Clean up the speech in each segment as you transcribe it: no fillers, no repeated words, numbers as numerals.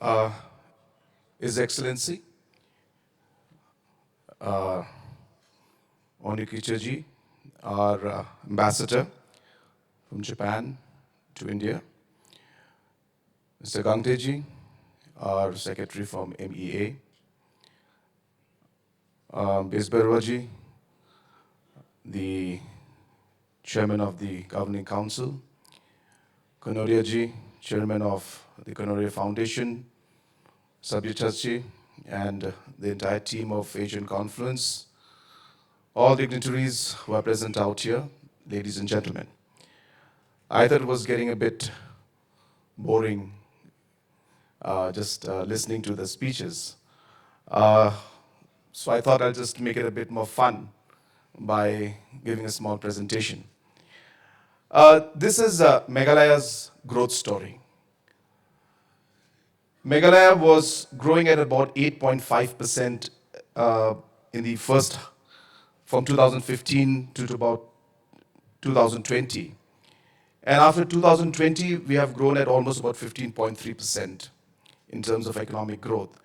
Uh, His Excellency, Onikichaji, our ambassador from Japan to India, Mr. Gangteji, our secretary from MEA, Bisberwaji, the chairman of the governing council, Kanoriaji, chairman of the Kanoria Foundation, Sabyachachi, and the entire team of Asian Confluence, all dignitaries who are present out here, ladies and gentlemen. I thought it was getting a bit boring just listening to the speeches. So I thought I'll just make it a bit more fun by giving a small presentation. This is Meghalaya's growth story. Meghalaya was growing at about 8.5% in the first, from 2015 to about 2020. And after 2020, we have grown at almost about 15.3% in terms of economic growth.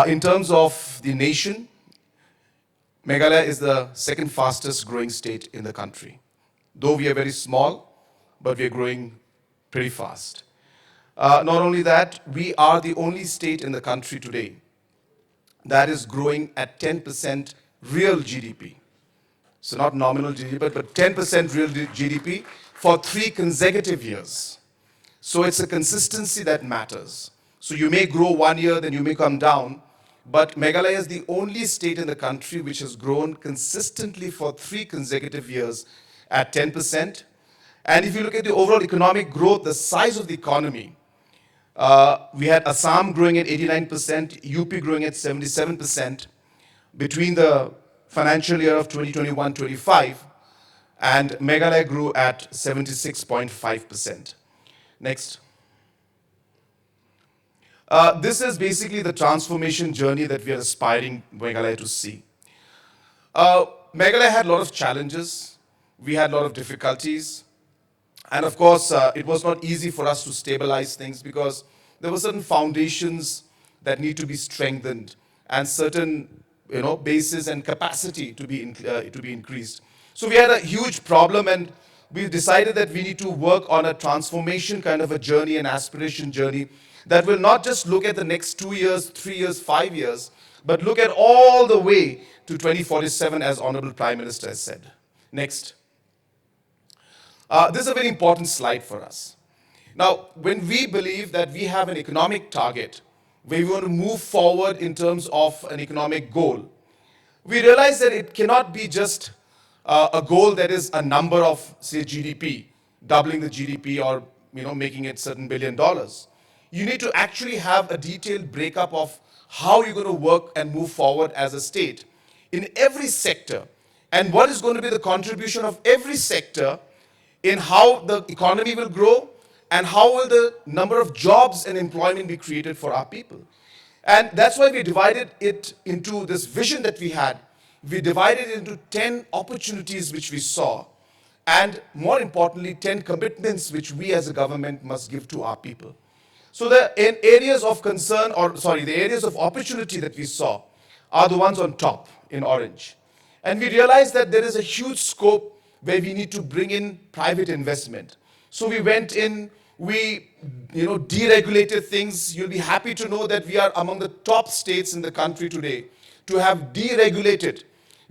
In terms of the nation, Meghalaya is the second fastest growing state in the country. Though we are very small, but we are growing pretty fast. Not only that, we are the only state in the country today that is growing at 10% real GDP. So not nominal GDP, but 10% real GDP for 3 consecutive years. So it's a consistency that matters. So you may grow 1 year, then you may come down, but Meghalaya is the only state in the country which has grown consistently for 3 consecutive years at 10%. And if you look at the overall economic growth, the size of the economy, we had Assam growing at 89%, UP growing at 77% between the financial year of 2021-25, and Meghalaya grew at 76.5%. Next. This is basically the transformation journey that we are aspiring Meghalaya to see. Meghalaya had a lot of challenges. We had a lot of difficulties. And of course, it was not easy for us to stabilize things because there were certain foundations that need to be strengthened and certain bases and capacity to be increased. So we had a huge problem, and we decided that we need to work on a transformation kind of a journey, an aspiration journey that will not just look at the next 2 years, 3 years, 5 years, but look at all the way to 2047, as Honorable Prime Minister has said. Next. This is a very important slide for us. Now, when we believe that we have an economic target, where we want to move forward in terms of an economic goal, we realize that it cannot be just a goal that is a number of, say, GDP, doubling the GDP or making it certain $1 billion. You need to actually have a detailed breakup of how you're going to work and move forward as a state in every sector, and what is going to be the contribution of every sector in how the economy will grow and how will the number of jobs and employment be created for our people. And that's why we divided it into this vision that we had. We divided it into 10 opportunities which we saw, and more importantly, 10 commitments which we as a government must give to our people. So the areas of concern, the areas of opportunity that we saw are the ones on top in orange. And we realized that there is a huge scope where we need to bring in private investment. So we went in, we deregulated things. You'll be happy to know that we are among the top states in the country today to have deregulated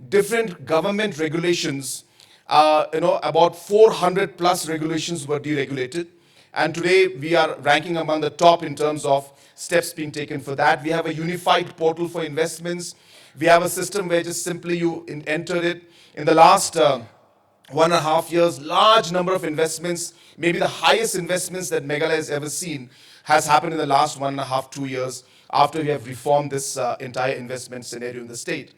different government regulations. About 400 plus regulations were deregulated. And today we are ranking among the top in terms of steps being taken for that. We have a unified portal for investments. We have a system where just simply you enter it. In the last 1.5 years, large number of investments, maybe the highest investments that Meghalaya has ever seen, has happened in the last 1.5, 2 years after we have reformed this entire investment scenario in the state.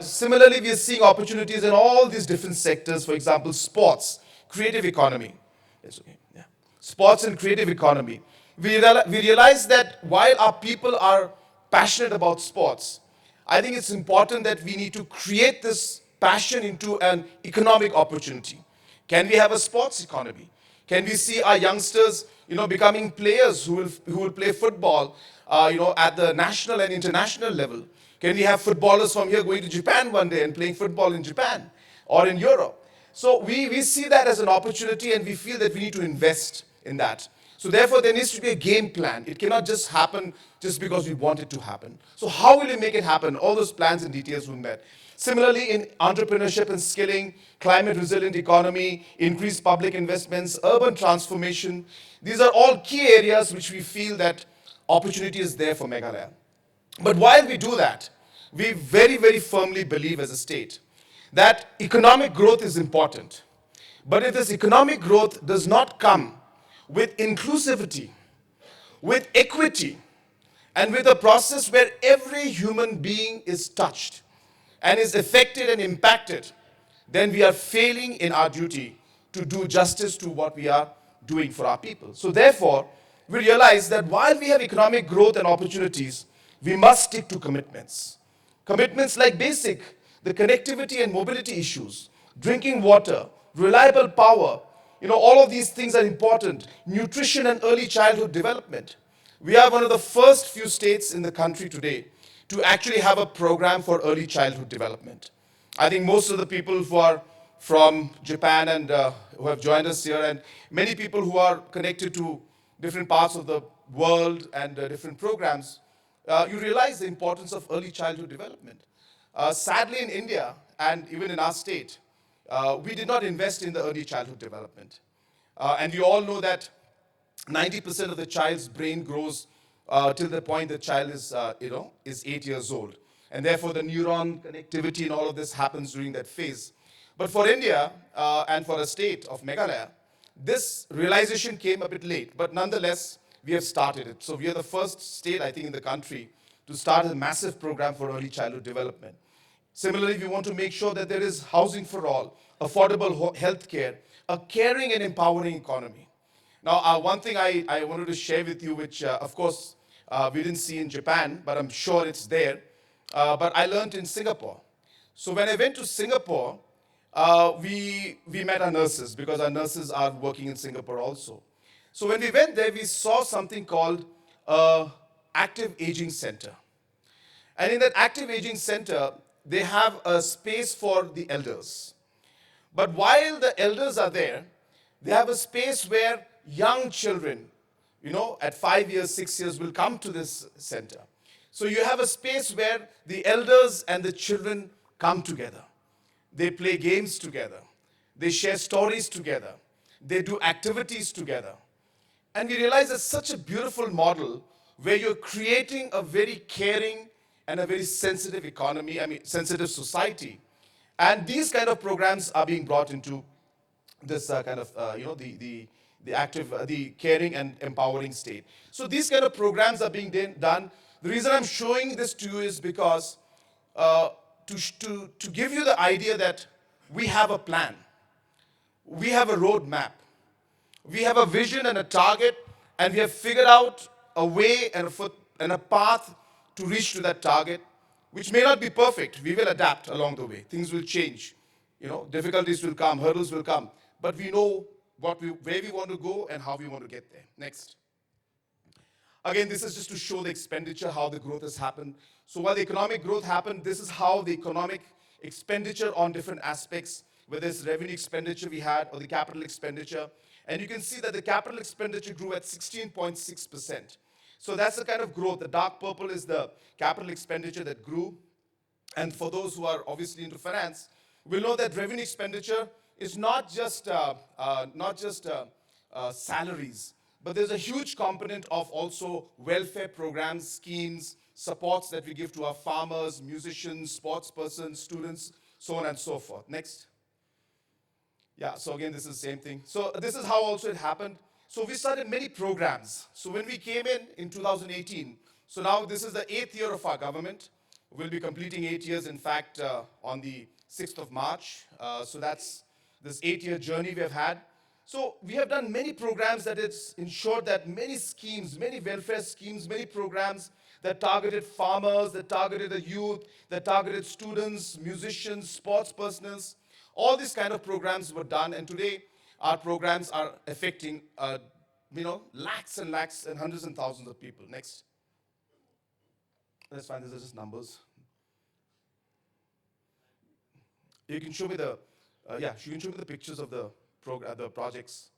Similarly, we are seeing opportunities in all these different sectors. For example, sports, creative economy. It's okay. Yeah. Sports and creative economy. We realize that while our people are passionate about sports, I think it's important that we need to create this passion into an economic opportunity. Can we have a sports economy? Can we see our youngsters, becoming players who will play football, at the national and international level? Can we have footballers from here going to Japan one day and playing football in Japan or in Europe? So we see that as an opportunity, and we feel that we need to invest in that. So therefore, there needs to be a game plan. It cannot just happen just because we want it to happen. So how will we make it happen? All those plans and details were met. Similarly, in entrepreneurship and skilling, climate resilient economy, increased public investments, urban transformation, these are all key areas which we feel that opportunity is there for Meghalaya. But while we do that, we very, very firmly believe as a state that economic growth is important. But if this economic growth does not come with inclusivity, with equity, and with a process where every human being is touched and is affected and impacted, then we are failing in our duty to do justice to what we are doing for our people. So therefore, we realize that while we have economic growth and opportunities, we must stick to commitments. Commitments like the connectivity and mobility issues, drinking water, reliable power, all of these things are important. Nutrition and early childhood development. We are one of the first few states in the country today to actually have a program for early childhood development. I think most of the people who are from Japan and who have joined us here, and many people who are connected to different parts of the world and different programs, you realize the importance of early childhood development. Sadly, in India and even in our state, we did not invest in the early childhood development. And we all know that 90% of the child's brain grows till the point the child is 8 years old. And therefore, the neuron connectivity and all of this happens during that phase. But for India and for a state of Meghalaya, this realization came a bit late. But nonetheless, we have started it. So we are the first state, I think, in the country to start a massive program for early childhood development. Similarly, we want to make sure that there is housing for all, affordable health care, a caring and empowering economy. Now, one thing I wanted to share with you, which, of course, we didn't see in Japan, but I'm sure it's there. But I learned in Singapore. So when I went to Singapore, we met our nurses, because our nurses are working in Singapore also. So when we went there, we saw something called Active Aging Center. And in that Active Aging Center, they have a space for the elders. But while the elders are there, they have a space where young children, at 5 years, 6 years, will come to this center. So you have a space where the elders and the children come together. They play games together. They share stories together. They do activities together. And we realize it's such a beautiful model where you're creating a very caring and a very sensitive economy, sensitive society. And these kind of programs are being brought into this the caring and empowering state. So these kind of programs are being done. The reason I'm showing this to you is because to give you the idea that we have a plan, we have a roadmap, we have a vision and a target, and we have figured out a way and a path to reach to that target, which may not be perfect. We will adapt along the way. Things will change. Difficulties will come, hurdles will come, but we know where we want to go and how we want to get there. Next. Again, this is just to show the expenditure, how the growth has happened. So while the economic growth happened, this is how the economic expenditure on different aspects, whether it's revenue expenditure we had or the capital expenditure. And you can see that the capital expenditure grew at 16.6%. So that's the kind of growth. The dark purple is the capital expenditure that grew. And for those who are obviously into finance, we'll know that revenue expenditure is not just salaries, but there's a huge component of also welfare programs, schemes, supports that we give to our farmers, musicians, sports persons, students, so on and so forth. Next. Yeah, so again, this is the same thing. So this is how also it happened. So we started many programs. So when we came in 2018, so now this is the 8th year of our government. We'll be completing 8 years, in fact, on the 6th of March. So that's this 8-year journey we have had. So we have done many programs that it's ensured that many schemes, many welfare schemes, many programs that targeted farmers, that targeted the youth, that targeted students, musicians, sports persons. All these kind of programs were done. And today, our programs are affecting, lakhs and lakhs and hundreds and thousands of people. Next. That's fine. These are just numbers. You can show me the, you can show me the pictures of the the projects.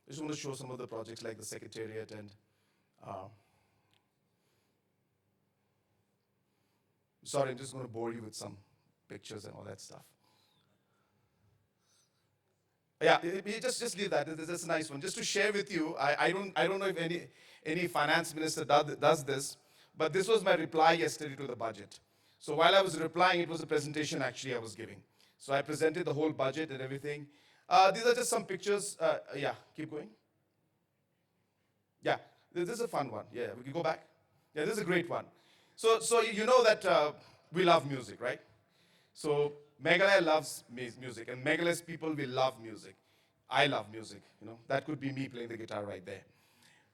I just want to show some of the projects like the Secretariat and, uh, sorry, I'm just going to bore you with some pictures and all that stuff. Yeah, just leave that. This is a nice one. Just to share with you, I don't know if any finance minister does this, but this was my reply yesterday to the budget. So while I was replying, it was a presentation actually I was giving. So I presented the whole budget and everything. These are just some pictures. Yeah, keep going. Yeah, this is a fun one. Yeah, we can go back. Yeah, this is a great one. So you know that we love music, right? So Meghalaya loves music, and Meghalaya's people will love music. I love music. That could be me playing the guitar right there.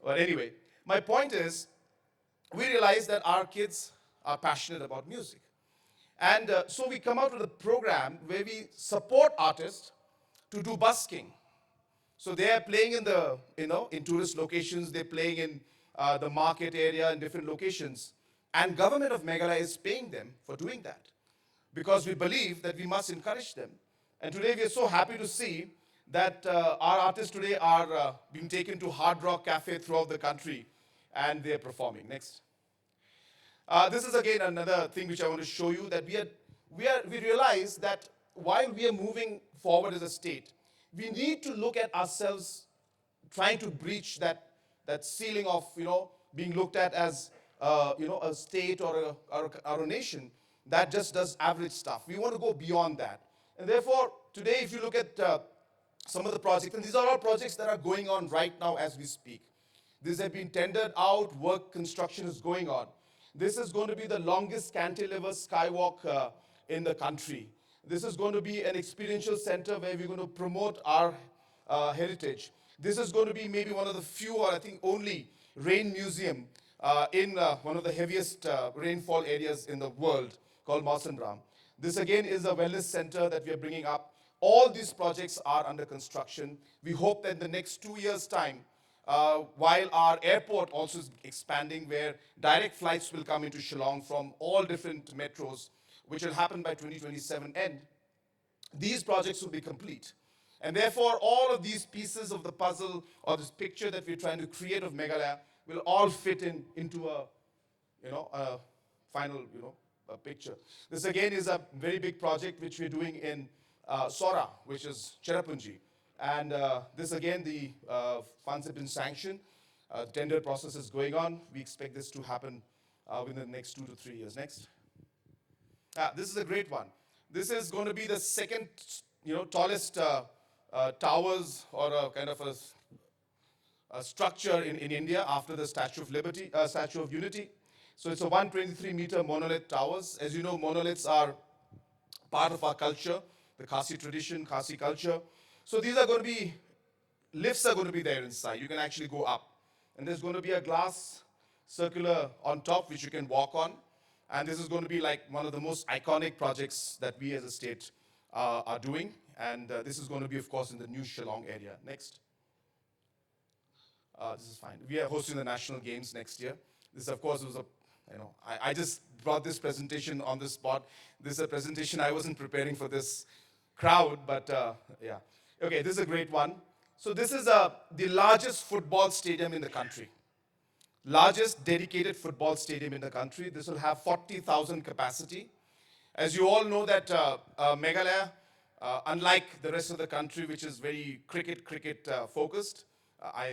But anyway, my point is, we realize that our kids are passionate about music, and so we come out with a program where we support artists to do busking. So they are playing in the, in tourist locations, they're playing in the market area in different locations. And government of Meghalaya is paying them for doing that because we believe that we must encourage them. And today we are so happy to see that our artists today are being taken to Hard Rock Cafe throughout the country and they're performing. Next. This is again another thing which I want to show you that we realize that while we are moving forward as a state, we need to look at ourselves trying to breach that ceiling of being looked at as a state or a nation that just does average stuff. We want to go beyond that, and therefore today, if you look at some of the projects, and these are all projects that are going on right now as we speak. These have been tendered out, work construction is going on. This is going to be the longest cantilever skywalk in the country. This is going to be an experiential center where we're going to promote our heritage. This is going to be maybe one of the few, or I think only, rain museum in one of the heaviest rainfall areas in the world called Mawsonram. This again is a wellness center that we are bringing up. All these projects are under construction. We hope that in the next 2 years' time, while our airport also is expanding, where direct flights will come into Shillong from all different metros, which will happen by 2027 end, these projects will be complete. And therefore, all of these pieces of the puzzle or this picture that we're trying to create of Meghalaya will all fit into a final, a picture. This again is a very big project which we're doing in Sora, which is Cherrapunji. And this again, the funds have been sanctioned. Tender process is going on. We expect this to happen within the next 2 to 3 years. Next. This is a great one. This is going to be the second, tallest towers or a kind of a structure in India after the Statue of Liberty, Statue of Unity. So it's a 123-meter monolith towers. As you know, monoliths are part of our culture, the Khasi tradition, Khasi culture. So these are going to be, lifts are going to be there inside. You can actually go up. And there's going to be a glass circular on top which you can walk on. And this is going to be like one of the most iconic projects that we as a state are doing. And this is going to be, of course, in the new Shillong area. Next. This is fine. We are hosting the national games next year. This, of course, was I just brought this presentation on the spot. This is a presentation I wasn't preparing for this crowd, but yeah. Okay, this is a great one. So this is the largest football stadium in the country. Largest dedicated football stadium in the country. This will have 40,000 capacity. As you all know that Meghalaya, unlike the rest of the country, which is very cricket focused,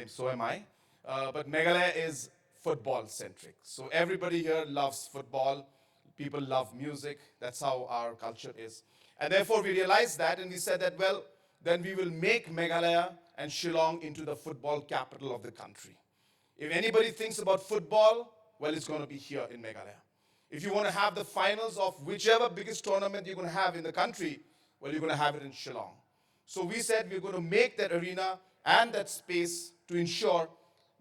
so am I, but Meghalaya is football centric. So everybody here loves football. People love music. That's how our culture is. And therefore we realized that and we said that, well, then we will make Meghalaya and Shillong into the football capital of the country. If anybody thinks about football, well, it's going to be here in Meghalaya. If you want to have the finals of whichever biggest tournament you're going to have in the country, well, you're going to have it in Shillong. So we said we're going to make that arena and that space to ensure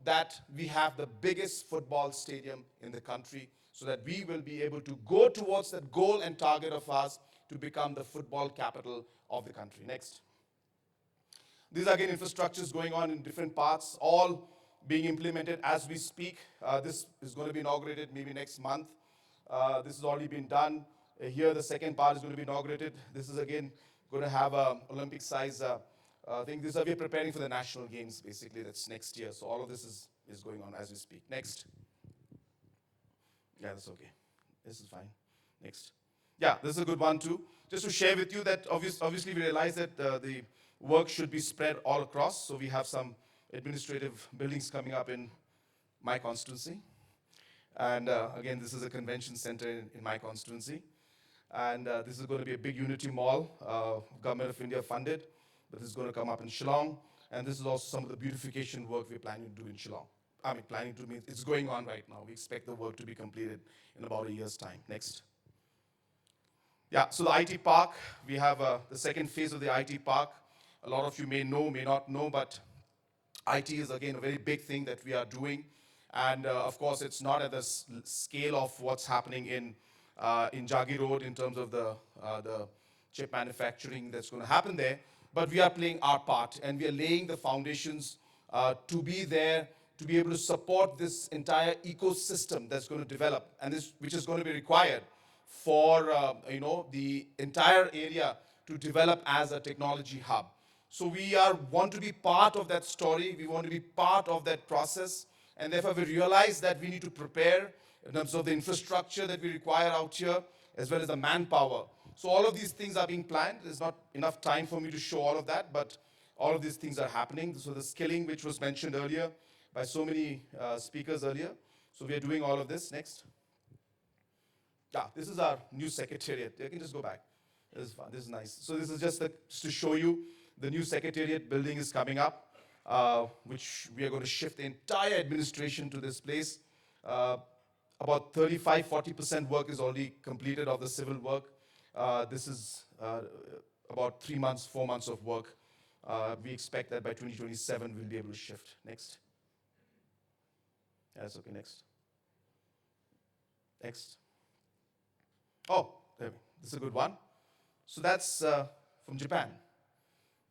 that we have the biggest football stadium in the country so that we will be able to go towards that goal and target of ours to become the football capital of the country. Next. These are again infrastructures going on in different parts, all being implemented as we speak. This is going to be inaugurated maybe next month. This has already been done. Here, the second part is going to be inaugurated. This is again going to have a Olympic size thing. This is we're preparing for the national games, basically. That's next year. So all of this is going on as we speak. Next. Yeah, that's okay. This is fine. Next. Yeah, this is a good one too. Just to share with you that obviously we realize that the work should be spread all across. So we have some administrative buildings coming up in my constituency. And again, this is a convention center in my constituency. And this is going to be a big unity mall, Government of India funded. But this is going to come up in Shillong. And this is also some of the beautification work we're planning to do in Shillong. I mean, planning to mean it's going on right now. We expect the work to be completed in about a year's time. Next. Yeah, so the IT park, we have the second phase of the IT park. A lot of you may know, may not know, but IT is again a very big thing that we are doing. And of course, it's not at the scale of what's happening in Jagi Road in terms of the chip manufacturing that's going to happen there. But we are playing our part and we are laying the foundations to be there, to be able to support this entire ecosystem that's going to develop and this, which is going to be required for the entire area to develop as a technology hub. So we want to be part of that story. We want to be part of that process. And therefore, we realize that we need to prepare in terms of the infrastructure that we require out here, as well as the manpower. So all of these things are being planned. There's not enough time for me to show all of that, but all of these things are happening. So the skilling, which was mentioned earlier by so many speakers earlier. So we are doing all of this. Next. Yeah, this is our new secretariat. You can just go back. This is fun. This is nice. So this is just to show you the new secretariat building is coming up, which we are going to shift the entire administration to this place. About 35-40% work is already completed of the civil work. This is about 3 months, 4 months of work. We expect that by 2027 we'll be able to shift. Next. Yeah, that's okay. Next. Next. Oh, this is a good one. So that's from Japan.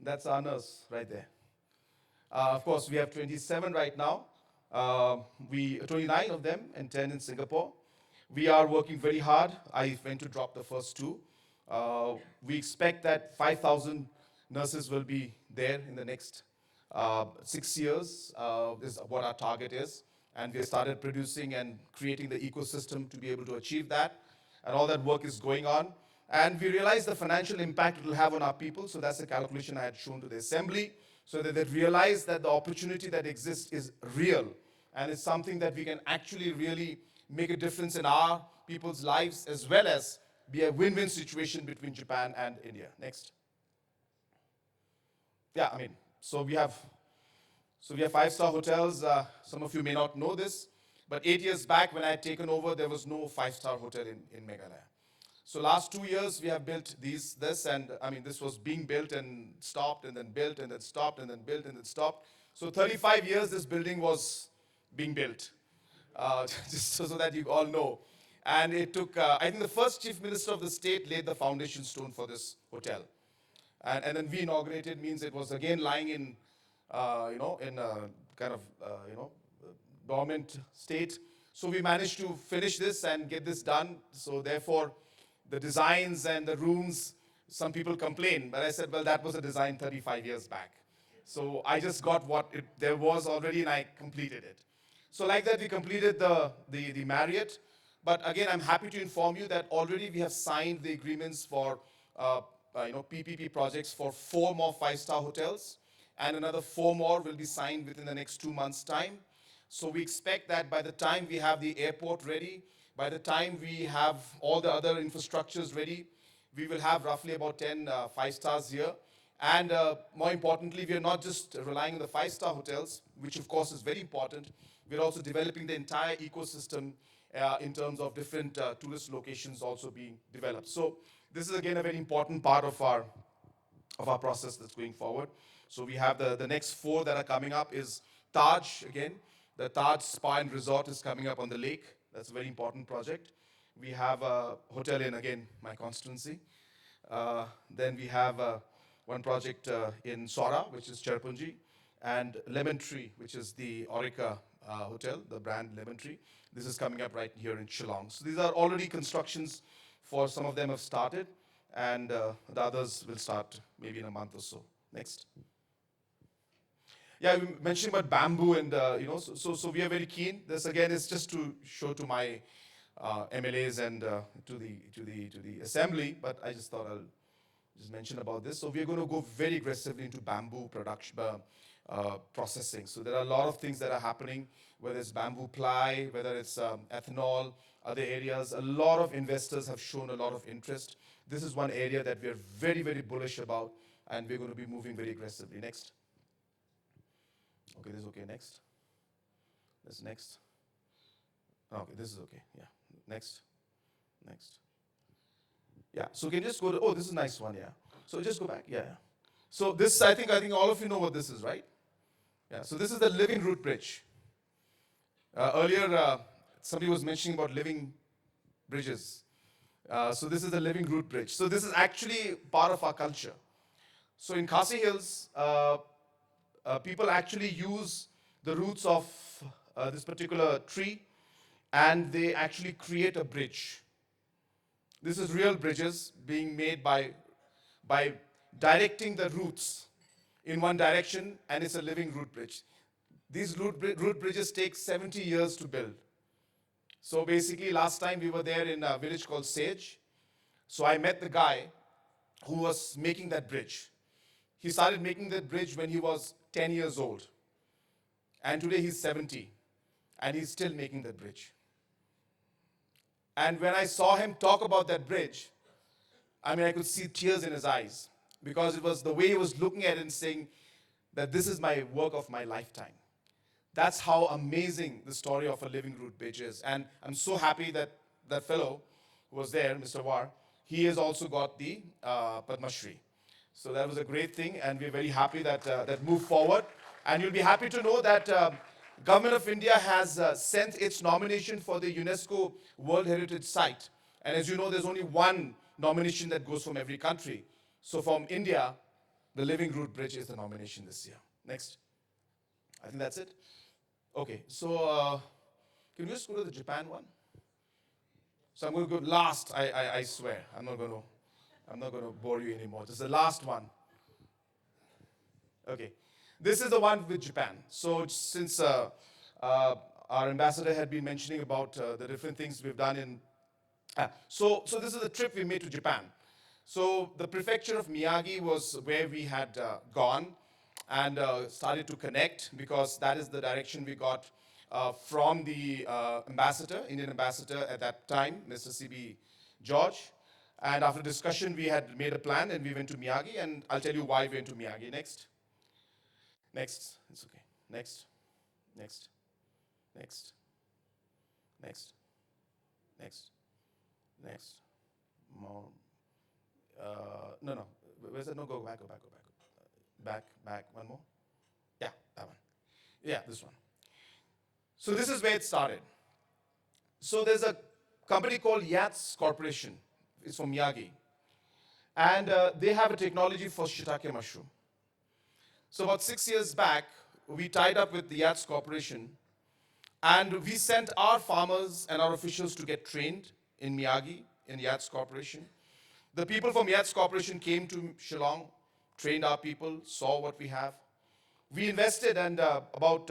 That's our nurse right there. Of course, we have 27 right now. 29 of them and 10 in Singapore. We are working very hard. I went to drop the first two. We expect that 5,000 nurses will be there in the next 6 years. Is what our target is. And we started producing and creating the ecosystem to be able to achieve that. And all that work is going on. And we realize the financial impact it will have on our people. So that's the calculation I had shown to the assembly. So that they realize that the opportunity that exists is real. And it's something that we can actually really make a difference in our people's lives, as well as be a win-win situation between Japan and India. Next. Yeah, I mean, so we have 5-star hotels. Some of you may not know this, but 8 years back when I had taken over, there was no 5-star hotel in Meghalaya. So last 2 years we have built this, and I mean this was being built and stopped and then built and then stopped and then built and then stopped. So 35 years this building was being built, just so that you all know. And it took, I think the first chief minister of the state laid the foundation stone for this hotel. And then we inaugurated, means it was again lying in, in a kind of, dormant state. So we managed to finish this and get this done. So therefore, the designs and the rooms, some people complain. But I said, well, that was a design 35 years back. So I just got what there was already and I completed it. So like that, we completed the Marriott. But again, I'm happy to inform you that already we have signed the agreements for PPP projects for 4 more 5-star hotels. And another 4 more will be signed within the next 2 months' time. So we expect that by the time we have the airport ready, by the time we have all the other infrastructures ready, we will have roughly about 10 5-stars here. And more importantly, we are not just relying on the 5-star hotels, which of course is very important. We're also developing the entire ecosystem in terms of different tourist locations also being developed. So this is again a very important part of our process that's going forward. So we have the next 4 that are coming up is Taj again. The Taj Spa and Resort is coming up on the lake. That's a very important project. We have a hotel in, again, my constituency. Then we have one project in Sora, which is Cherpunji, and Lemon Tree, which is the Aurika hotel, the brand Lemon Tree. This is coming up right here in Shillong. So these are already constructions. For some of them have started, and the others will start maybe in a month or so. Next. Yeah, we mentioned about bamboo, and so we are very keen. This again is just to show to my MLAs and to the assembly, but I just thought I'll just mention about this. So we are going to go very aggressively into bamboo production, processing. So there are a lot of things that are happening, whether it's bamboo ply, whether it's ethanol, other areas. A lot of investors have shown a lot of interest. This is one area that we are very, very bullish about, and we're going to be moving very aggressively. Next. Okay, this is okay. Next. This next. Okay, this is okay. Yeah. Next. Next. Yeah. So can you just go to, oh, this is a nice one. Yeah. So just go back. Yeah. Yeah. So this, I think all of you know what this is, right? Yeah. So this is the living root bridge. Earlier, somebody was mentioning about living bridges. So this is the living root bridge. So this is actually part of our culture. So in Khasi Hills, people actually use the roots of this particular tree, and they actually create a bridge. This is real bridges being made by directing the roots in one direction, and it's a living root bridge. These root bridges take 70 years to build. So basically, last time we were there in a village called Sage. So I met the guy who was making that bridge. He started making that bridge when he was 10 years old. And today he's 70. And he's still making that bridge. And when I saw him talk about that bridge, I mean, I could see tears in his eyes. Because it was the way he was looking at it and saying that this is my work of my lifetime. That's how amazing the story of a living root bridge is. And I'm so happy that that fellow who was there, Mr. War, he has also got the Padma Shri. So that was a great thing, and we're very happy that that moved forward. And you'll be happy to know that Government of India has sent its nomination for the UNESCO World Heritage Site. And as you know, there's only one nomination that goes from every country. So from India, the Living Root Bridge is the nomination this year. Next. I think that's it. Okay, so can you just go to the Japan one? So I'm going to go last. I swear, I'm not going to bore you anymore. This is the last one. Okay, this is the one with Japan. So since our ambassador had been mentioning about the different things we've done in, so this is the trip we made to Japan. So the prefecture of Miyagi was where we had gone and started to connect, because that is the direction we got from the ambassador, Indian ambassador at that time, Mr. C.B. George. And after discussion, we had made a plan and we went to Miyagi, and I'll tell you why we went to Miyagi. Next. Next. It's okay. Next. Next. Next. Next. Next. Next. More. No. Where's that? No, go back. Back. One more. Yeah, that one. Yeah, this one. So this is where it started. So there's a company called Yats Corporation. It's from Miyagi. And they have a technology for shiitake mushroom. So about 6 years back, we tied up with the Yats Corporation, and we sent our farmers and our officials to get trained in Miyagi, in Yats Corporation. The people from Yats Corporation came to Shillong, trained our people, saw what we have. We invested, and about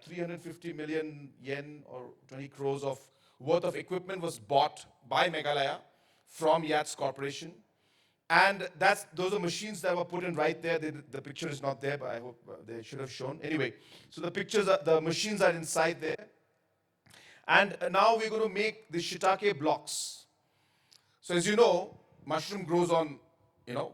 350 million yen or 20 crores of worth of equipment was bought by Meghalaya from Yats Corporation. And those are machines that were put in right there. The picture is not there, but I hope they should have shown. Anyway, so the machines are inside there. And now we're going to make the shiitake blocks. So as you know, mushroom grows on,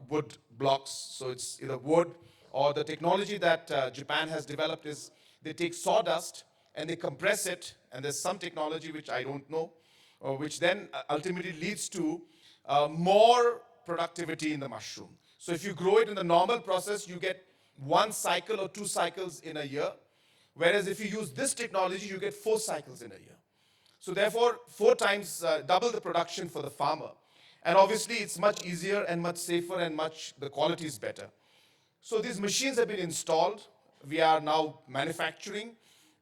wood blocks. So it's either wood, or the technology that Japan has developed is they take sawdust and they compress it. And there's some technology which I don't know, which then ultimately leads to more productivity in the mushroom. So if you grow it in the normal process, you get 1 cycle or 2 cycles in a year. Whereas if you use this technology, you get 4 cycles in a year. So therefore, 4 times double the production for the farmer. And obviously, it's much easier and much safer and the quality is better. So these machines have been installed. We are now manufacturing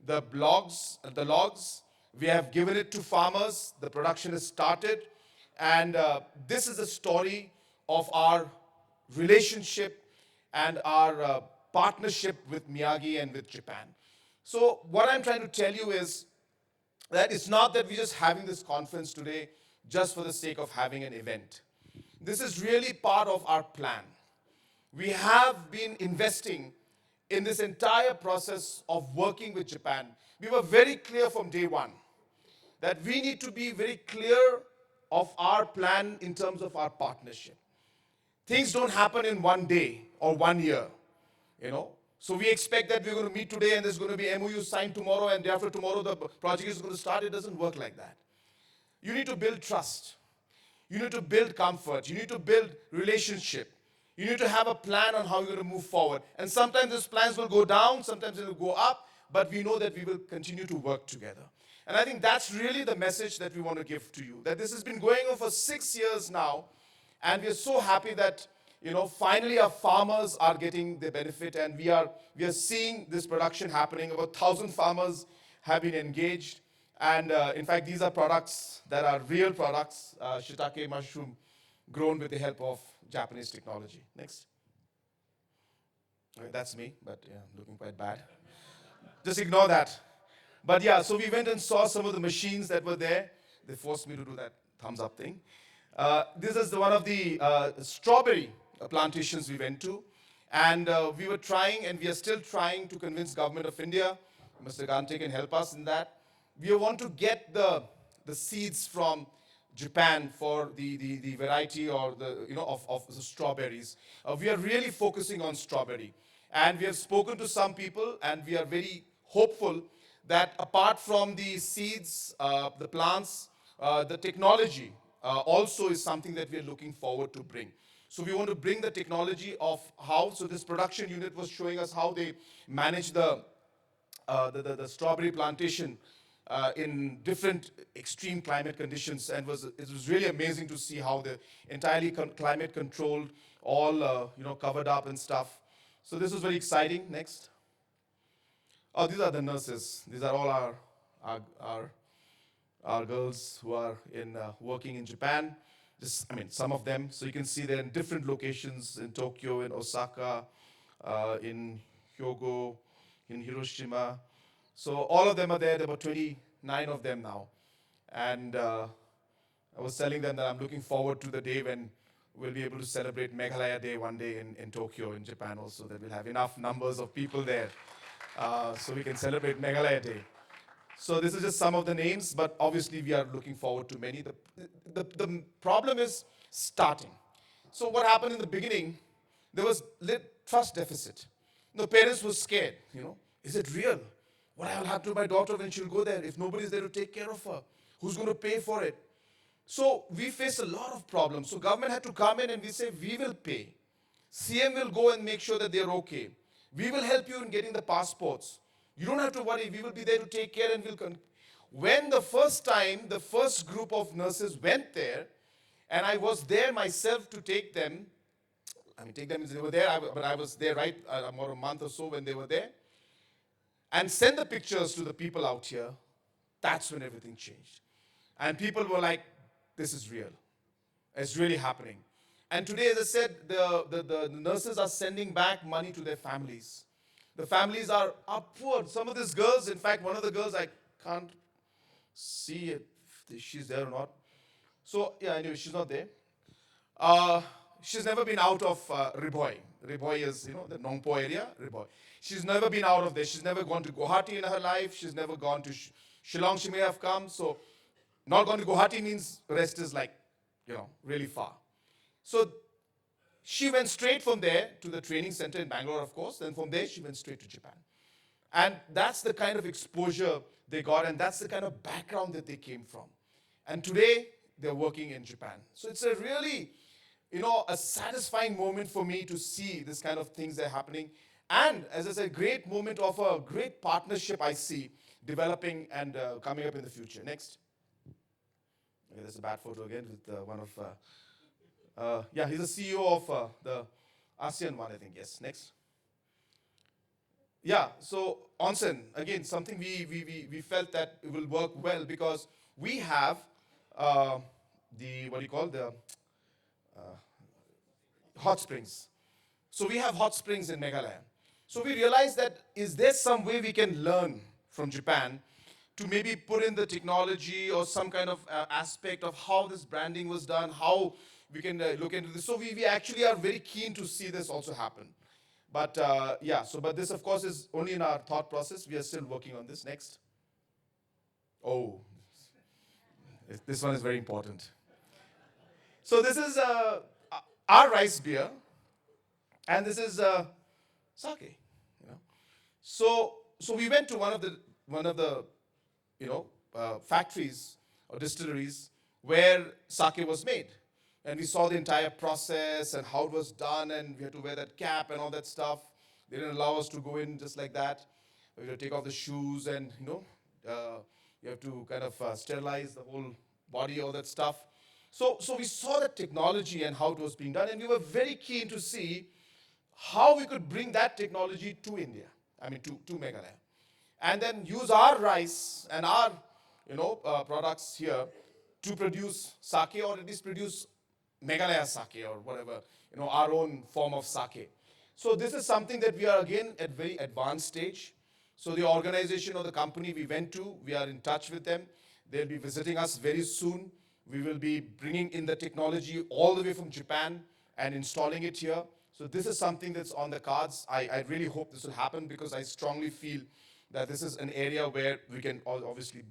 the logs. We have given it to farmers. The production has started. And this is the story of our relationship and our partnership with Miyagi and with Japan. So what I'm trying to tell you is that it's not that we're just having this conference today just for the sake of having an event. This is really part of our plan. We have been investing in this entire process of working with Japan. We were very clear from day one that we need to be very clear of our plan in terms of our partnership. Things don't happen in one day or 1 year, you know. So we expect that we're going to meet today and there's going to be MOU signed tomorrow and day after tomorrow the project is going to start. It doesn't work like that. You need to build trust. You need to build comfort. You need to build relationship. You need to have a plan on how you're going to move forward. And sometimes those plans will go down, sometimes it will go up, but we know that we will continue to work together. And I think that's really the message that we want to give to you, that this has been going on for 6 years now, and we are so happy that finally our farmers are getting the benefit, and we are seeing this production happening. About 1,000 farmers have been engaged. And in fact, these are products that are real products, shiitake mushroom grown with the help of Japanese technology. Next. Okay, that's me, but yeah, looking quite bad. Just ignore that. But yeah, so we went and saw some of the machines that were there. They forced me to do that thumbs up thing. This is one of the strawberry plantations we went to. And we were trying, and we are still trying to convince Government of India. Mr. Gante can help us in that. We want to get the seeds from Japan for the variety or of the strawberries. We are really focusing on strawberry. And we have spoken to some people, and we are very hopeful that apart from the seeds, the plants, the technology also is something that we are looking forward to bring. So we want to bring the technology of how, so this production unit was showing us how they manage the strawberry plantation in different extreme climate conditions, and it was really amazing to see how the entirely climate controlled, all covered up and stuff. So this was very exciting. Next. Oh, these are the nurses. These are all our girls who are working in Japan. Some of them. So you can see they're in different locations in Tokyo, in Osaka, in Hyogo, in Hiroshima. So all of them are there. There were 29 of them now. And I was telling them that I'm looking forward to the day when we'll be able to celebrate Meghalaya Day one day in Tokyo, in Japan also, that we'll have enough numbers of people there so we can celebrate Meghalaya Day. So this is just some of the names, but obviously we are looking forward to many. The problem is starting. So what happened in the beginning, there was trust deficit. The parents were scared, is it real? What will happen to my daughter when she'll go there if nobody's there to take care of her? Who's going to pay for it? So we face a lot of problems. So government had to come in and we say, we will pay. CM will go and make sure that they're okay. We will help you in getting the passports. You don't have to worry. We will be there to take care and when the first time, the first group of nurses went there, and I was there myself to take them, take them as they were there, but I was there about a month or so when they were there, and send the pictures to the people out here. That's when everything changed. And people were like, this is real. It's really happening. And today, as I said, the nurses are sending back money to their families. The families are poor. Some of these girls, in fact, one of the girls, I can't see if she's there or not. So, yeah, anyway, she's not there. She's never been out of Riboy. Riboy is, the Nongpo area, Riboy. She's never been out of there. She's never gone to Guwahati in her life. She's never gone to Shillong. She may have come. So, not going to Guwahati means rest is like, really far. So, she went straight from there to the training center in Bangalore, of course. Then from there, she went straight to Japan. And that's the kind of exposure they got, and that's the kind of background that they came from. And today, they're working in Japan. So it's a really, a satisfying moment for me to see this kind of things that are happening. And as I said, great moment of a great partnership I see developing and coming up in the future. Next. Okay, there's a bad photo again with one of Yeah, he's the CEO of the ASEAN one, I think. Yes, next. Yeah, so onsen, again, something we felt that it will work well because we have the, what do you call, the hot springs. So we have hot springs in Meghalaya. So we realized that is there some way we can learn from Japan to maybe put in the technology or some kind of aspect of how this branding was done, how we can look into this. So we actually are very keen to see this also happen. But yeah, so but this of course is only in our thought process. We are still working on this. Next. Oh, this one is very important. So this is our rice beer, and this is sake. You know, so we went to one of the factories or distilleries where sake was made. And we saw the entire process and how it was done, and we had to wear that cap and all that stuff. They didn't allow us to go in just like that. We had to take off the shoes, and you have to kind of sterilize the whole body, all that stuff. So we saw the technology and how it was being done, and we were very keen to see how we could bring that technology to India, I mean to Meghalaya, and then use our rice and our products here to produce sake, or at least produce Meghalaya sake or whatever, our own form of sake. So this is something that we are again at very advanced stage. So the organization or the company we went to, we are in touch with them. They'll be visiting us very soon. We will be bringing in the technology all the way from Japan and installing it here. So this is something that's on the cards. I really hope this will happen because I strongly feel that this is an area where we can obviously,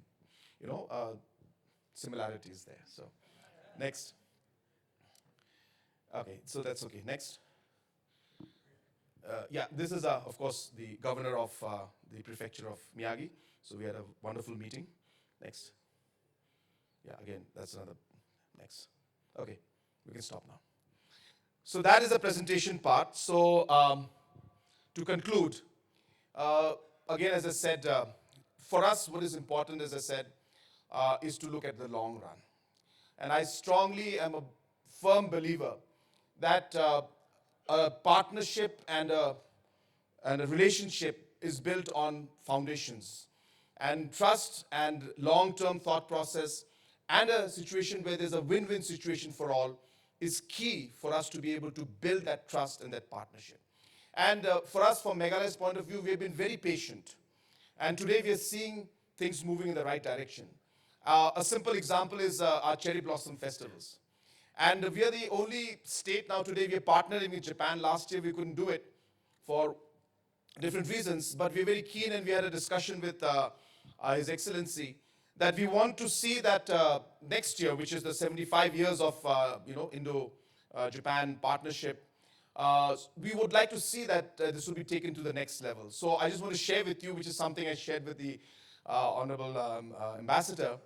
similarities there. So next. Okay, so that's okay. Next. Yeah, this is, of course, the governor of the prefecture of Miyagi. So we had a wonderful meeting. Next. Yeah, again, that's another. Next. Okay, we can stop now. So that is the presentation part. So to conclude, uh, again, as I said, for us, what is important, as I said, is to look at the long run. And I strongly am a firm believer that a partnership and a relationship is built on foundations. And trust and long-term thought process and a situation where there's a win-win situation for all is key for us to be able to build that trust and that partnership. And for us, from Meghalaya's point of view, we have been very patient. And today we are seeing things moving in the right direction. A simple example is our cherry blossom festivals. And we are the only state now today, we are partnering with Japan. Last year we couldn't do it for different reasons, but we're very keen, and we had a discussion with His Excellency that we want to see that next year, which is the 75 years of Indo-Japan partnership, we would like to see that this will be taken to the next level. So I just want to share with you, which is something I shared with the Honorable Ambassador,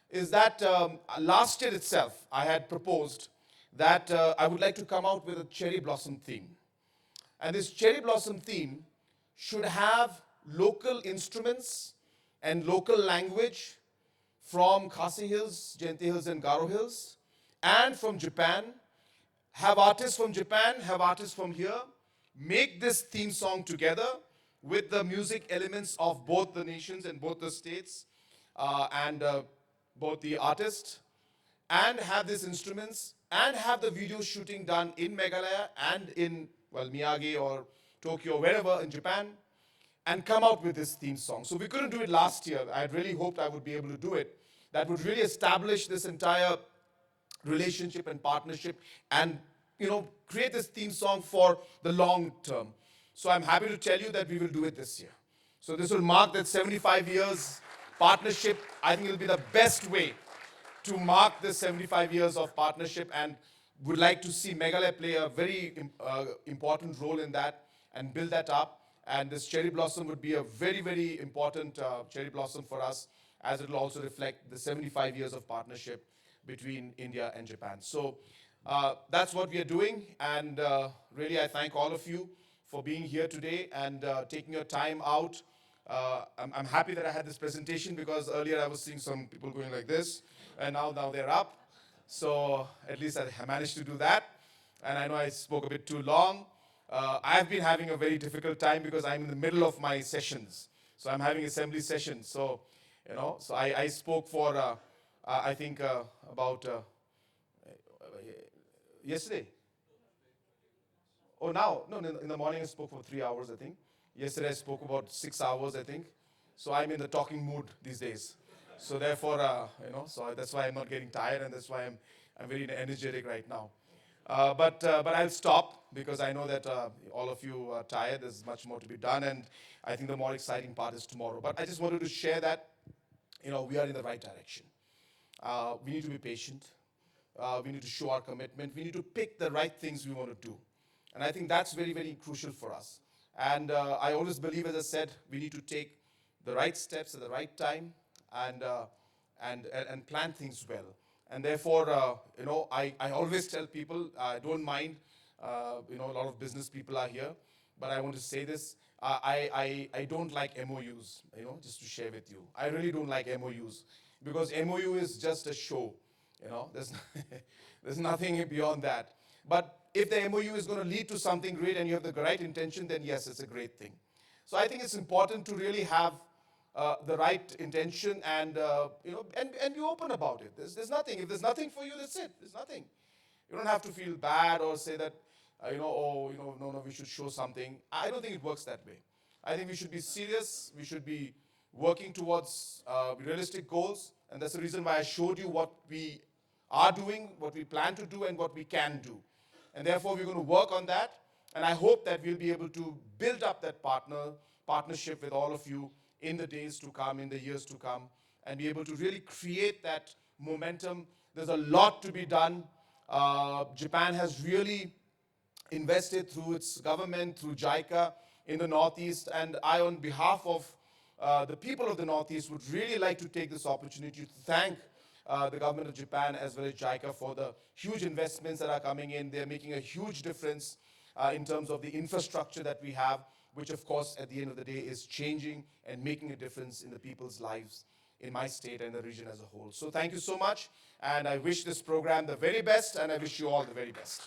is that last year itself I had proposed that I would like to come out with a cherry blossom theme. And this cherry blossom theme should have local instruments and local language from Khasi Hills, Jainti Hills, and Garo Hills, and from Japan. Have artists from Japan, have artists from here, make this theme song together with the music elements of both the nations and both the states, and both the artists, and have these instruments, and have the video shooting done in Meghalaya and in, well, Miyagi or Tokyo, wherever in Japan, and come out with this theme song. So we couldn't do it last year. I had really hoped I would be able to do it. That would really establish this entire relationship and partnership, and create this theme song for the long term. So I'm happy to tell you that we will do it this year. So this will mark that 75 years partnership. I think it will be the best way to mark this 75 years of partnership, and would like to see Meghalaya play a very important role in that and build that up. And this cherry blossom would be a very, very important cherry blossom for us, as it will also reflect the 75 years of partnership between India and Japan. So that's what we are doing, and really I thank all of you for being here today and taking your time out. I'm happy that I had this presentation, because earlier I was seeing some people going like this, and now they're up. So at least I managed to do that. And I know I spoke a bit too long. I've been having a very difficult time because I'm in the middle of my sessions. So I'm having assembly sessions. So, so I spoke for, I think, about yesterday. Oh, now? No, in the morning I spoke for 3 hours, I think. Yesterday I spoke about 6 hours, I think. So I'm in the talking mood these days. So therefore, so that's why I'm not getting tired, and that's why I'm very energetic right now. But I'll stop because I know that all of you are tired. There's much more to be done, and I think the more exciting part is tomorrow. But I just wanted to share that, we are in the right direction. We need to be patient. We need to show our commitment. We need to pick the right things we want to do. And I think that's very, very crucial for us. And I always believe, as I said, we need to take the right steps at the right time and, and plan things well. And therefore, I always tell people, I don't mind, a lot of business people are here, but I want to say this. I don't like MOUs, just to share with you. I really don't like MOUs because MOU is just a show. There's, there's nothing beyond that. But if the MOU is going to lead to something great and you have the right intention, then yes, it's a great thing. So I think it's important to really have the right intention and, and be open about it. There's nothing. If there's nothing for you, that's it. There's nothing. You don't have to feel bad or say that, no, we should show something. I don't think it works that way. I think we should be serious. We should be working towards realistic goals. And that's the reason why I showed you what we are doing, what we plan to do, and what we can do. And therefore, we're going to work on that. And I hope that we'll be able to build up that partnership with all of you in the days to come, in the years to come, and be able to really create that momentum. There's a lot to be done. Japan has really invested through its government, through JICA in the Northeast. And I, on behalf of the people of the Northeast, would really like to take this opportunity to thank the government of Japan as well as JICA for the huge investments that are coming in. They're making a huge difference in terms of the infrastructure that we have, which of course at the end of the day is changing and making a difference in the people's lives in my state and the region as a whole. So thank you so much, and I wish this program the very best, and I wish you all the very best.